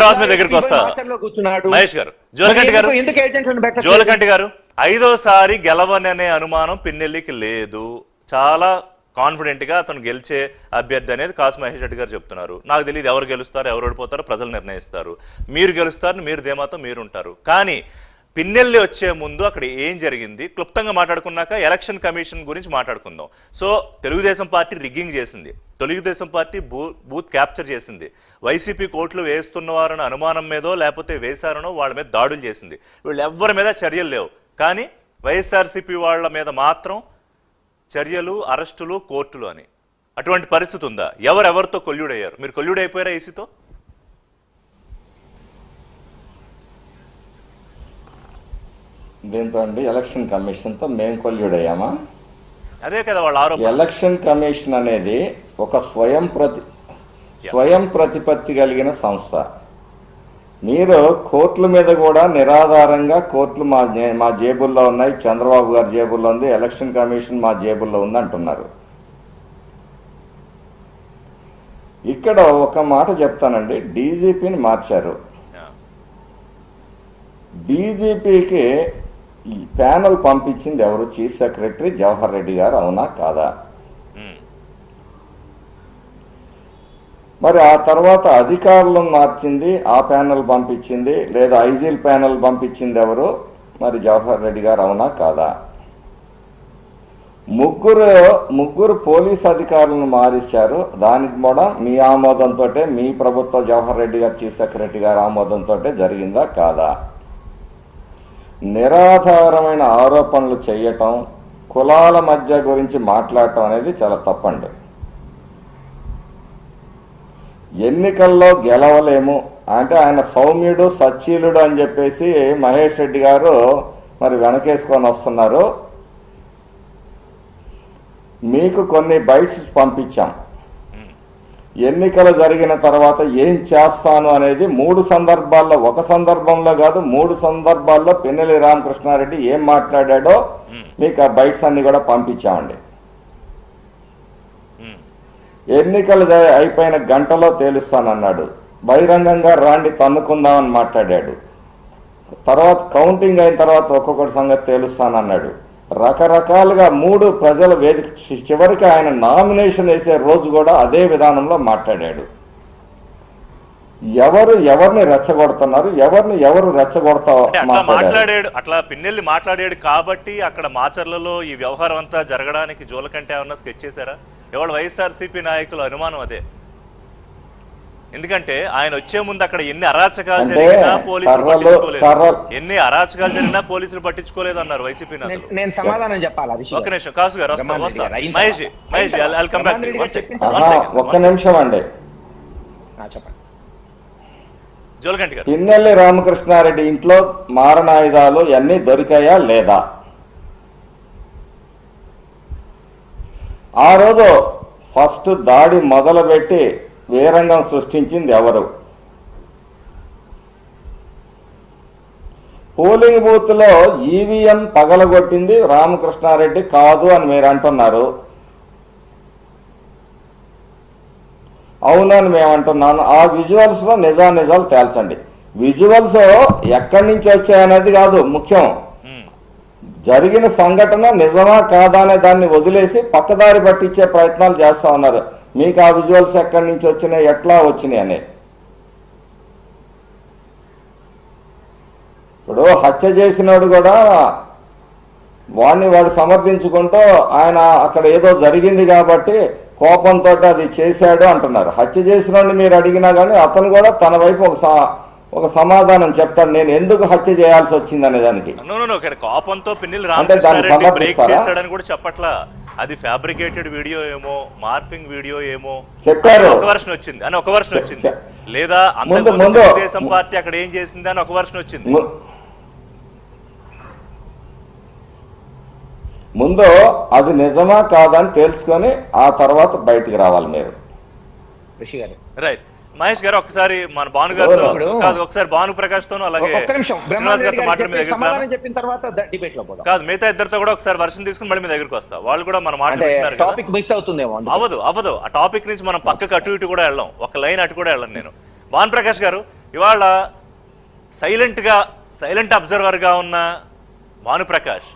తర్వాత మీ దగ్గరికి వస్తా. మహేష్ గారు, జోలకంటి గారు 5వసారి గెలవననే అనుమానం పిన్నెల్లికి లేదు, చాలా కాన్ఫిడెంట్ గా అతను గెలిచే అభ్యర్థి అనేది కాసు మహేష్ రెడ్డి గారు చెప్తున్నారు. నాకు తెలియదు ఎవరు గెలుస్తారు ఎవరు ఓడిపోతారో ప్రజలు నిర్ణయిస్తారు. మీరు గెలుస్తారు, మీరు ధీమాతో మీరు ఉంటారు. కానీ పిన్నెల్లి వచ్చే ముందు అక్కడ ఏం జరిగింది క్లుప్తంగా మాట్లాడుకున్నాక ఎలక్షన్ కమిషన్ గురించి మాట్లాడుకుందాం. సో తెలుగుదేశం పార్టీ రిగ్గింగ్ చేసింది, తెలుగుదేశం పార్టీ బూత్ క్యాప్చర్ చేసింది, వైసీపీ కోట్లు వేస్తున్నవారని అనుమానం మీదో లేకపోతే వేశారనో వాళ్ళ మీద దాడులు చేసింది. వీళ్ళు ఎవరి మీద చర్యలు లేవు, కానీ వైఎస్ఆర్సీపీ వాళ్ళ మీద మాత్రం చర్యలు, అరెస్టులు, కోర్టులు అని. అటువంటి పరిస్థితి ఉందా? ఎవరెవరితో కొల్లుడయ్యారు? మీరు కొల్లుడైపోయారా ఈసీతో? దీంతో అండి ఎలక్షన్ కమిషన్తో మేము కొల్లుడయ్యామా? అదే కదా వాళ్ళ ఆరోపణ. ఎలక్షన్ కమిషన్ అనేది ఒక స్వయం ప్రతిపత్తి కలిగిన సంస్థ. మీరు కోర్టుల మీద కూడా నిరాధారంగా కోర్టులు మా జేబుల్లో ఉన్నాయి, చంద్రబాబు గారి జేబుల్లో ఉంది, ఎలక్షన్ కమిషన్ మా జేబుల్లో ఉంది అంటున్నారు. ఇక్కడ ఒక మాట చెప్తానండి, డీజీపీని మార్చారు. డీజీపీకి ఈ ప్యానల్ పంపించింది ఎవరు? చీఫ్ సెక్రటరీ జవహర్ రెడ్డి గారు, అవునా కాదా? మరి ఆ తర్వాత అధికారులను మార్చింది, ఆ ప్యానల్ పంపించింది, లేదా ఐజీల్ ప్యానల్ పంపించింది ఎవరు? మరి జవహర్ రెడ్డి గారు, అవునా కాదా? ముగ్గురు పోలీస్ అధికారులను మారిస్తారు. దానికి కూడా మీ ఆమోదంతో, మీ ప్రభుత్వ జవహర్ రెడ్డి గారు చీఫ్ సెక్రటరీ గారి ఆమోదంతో జరిగిందా కాదా? నిరాధారమైన ఆరోపణలు చేయటం, కులాల మధ్య గురించి మాట్లాడటం అనేది చాలా తప్పండి. ఎన్నికల్లో గెలవలేము అంటే ఆయన సౌమ్యుడు సచ్చీలుడు అని చెప్పేసి మహేష్ రెడ్డి గారు మరి వెనకేసుకొని వస్తున్నారు. మీకు కొన్ని బైట్స్ పంపించాం. ఎన్నికలు జరిగిన తర్వాత ఏం చేస్తాను అనేది 3 సందర్భాల్లో, ఒక సందర్భంలో కాదు 3 సందర్భాల్లో పిన్నెల్లి రామకృష్ణారెడ్డి ఏం మాట్లాడాడో మీకు ఆ బైట్స్ అన్ని కూడా పంపించామండి. ఎన్నికలు అయిపోయిన గంటలో తేలుస్తానన్నాడు, బహిరంగంగా రాండి తన్నుకుందామని మాట్లాడాడు. తర్వాత కౌంటింగ్ అయిన తర్వాత ఒక్కొక్కటి సంగతి తేలుస్తానన్నాడు. రకరకాలుగా 3 ప్రజల వేదిక, చివరికి ఆయన నామినేషన్ వేసే రోజు కూడా అదే విధానంలో మాట్లాడాడు. ఎవరిని రెచ్చగొడుతున్నారు, ఎవరు మాట్లాడాడు? అట్లా పిన్నెల్లి మాట్లాడాడు కాబట్టి అక్కడ మాచర్లలో ఈ వ్యవహారం అంతా జరగడానికి జోలకంటే ఏమన్నా స్కెచ్ చేశారా? ఎవరు వైఎస్ఆర్సీపీ నాయకుల అనుమానం అదే. ఎందుకంటే ఆయన వచ్చే ముందు అక్కడ ఎన్ని అరాచకాలు జరిగినా పోలీసులు పట్టించుకోలేదు, ఎన్ని అరాచకాలు జరిగినా పోలీసులు పట్టించుకోలేదు అన్నారు వైసీపీ నాయకులు. నేను సమాధానం చెప్పాలా? ఒక నిమిషం కాసు గారు, మహేష్ ఒక్క నిమిషం అండి. చెప్పండి. జోలకంటి గారు, పిన్నెల్లి రామకృష్ణారెడ్డి ఇంట్లో మారణాయుధాలు అన్ని దొరికాయా లేదా? ఆ రోజు ఫస్ట్ దాడి మొదలుపెట్టి వీరంగం సృష్టించింది ఎవరు? పోలింగ్ బూత్ లో ఈవీఎం పగలగొట్టింది రామకృష్ణారెడ్డి కాదు అని మీరు అంటున్నారు. అవునని మేము అంటున్నాను. ఆ విజువల్స్ లో నిజాలు తేల్చండి. విజువల్స్ ఎక్కడి నుంచి వచ్చాయనేది కాదు ముఖ్యం, జరిగిన సంఘటన నిజమా కాదా అనే దాన్ని వదిలేసి పక్కదారి పట్టించే ప్రయత్నాలు చేస్తా ఉన్నారు. మీకు ఆ విజువల్స్ ఎక్కడి నుంచి వచ్చినాయి, ఎట్లా వచ్చినాయి అని. ఇప్పుడు హత్య చేసినాడు కూడా వాడు సమర్థించుకుంటూ ఆయన అక్కడ ఏదో జరిగింది కాబట్టి కోపంతో అది చేశాడు అంటున్నారు. హత్య చేసినోడిని మీరు అడిగినా కానీ అతను కూడా తన వైపు ఒక సమాధానం చెప్తాడు, నేను ఎందుకు హత్య చేయాల్సి వచ్చింది అనే దానికి. కోపంతో పిన్నెల్లి రామకృష్ణారెడ్డి బ్రేక్ చేశాడని కూడా చెప్పట్లా. అది ఫ్యాబ్రికేటెడ్ వీడియో ఏమో, మార్పింగ్ వీడియో ఏమో చెప్పారు, ఒక వర్షన్ వచ్చింది అని ఒక వర్షన్ వచ్చింది, లేదా అంతకుముందు తెలుగుదేశం పార్టీ అక్కడ ఏం చేసింది అని ఒక వర్షన్ వచ్చింది. ముందు అది నిజమా కాదని తెలుసుకొని ఆ తర్వాత బయటికి రావాలి మీరు. రైట్. మహేష్ గారు ఒకసారి మన భాను గారితో కాదు, ఒకసారి భాను ప్రకాష్ తోను అలాగే కాదు మిగతా ఇద్దరితో కూడా ఒకసారి వర్షన్ తీసుకుని మళ్ళీ మీ దగ్గరికి వస్తా. వాళ్ళు కూడా మన మాట్లాడుతున్నారు. అవ్వదు ఆ టాపిక్ నుంచి మనం పక్కకు అటు ఇటు కూడా వెళ్ళాం, ఒక లైన్ అటు కూడా వెళ్ళాను నేను. భాను ప్రకాష్ గారు, ఇవాళ సైలెంట్ అబ్జర్వర్గా ఉన్న భానుప్రకాష్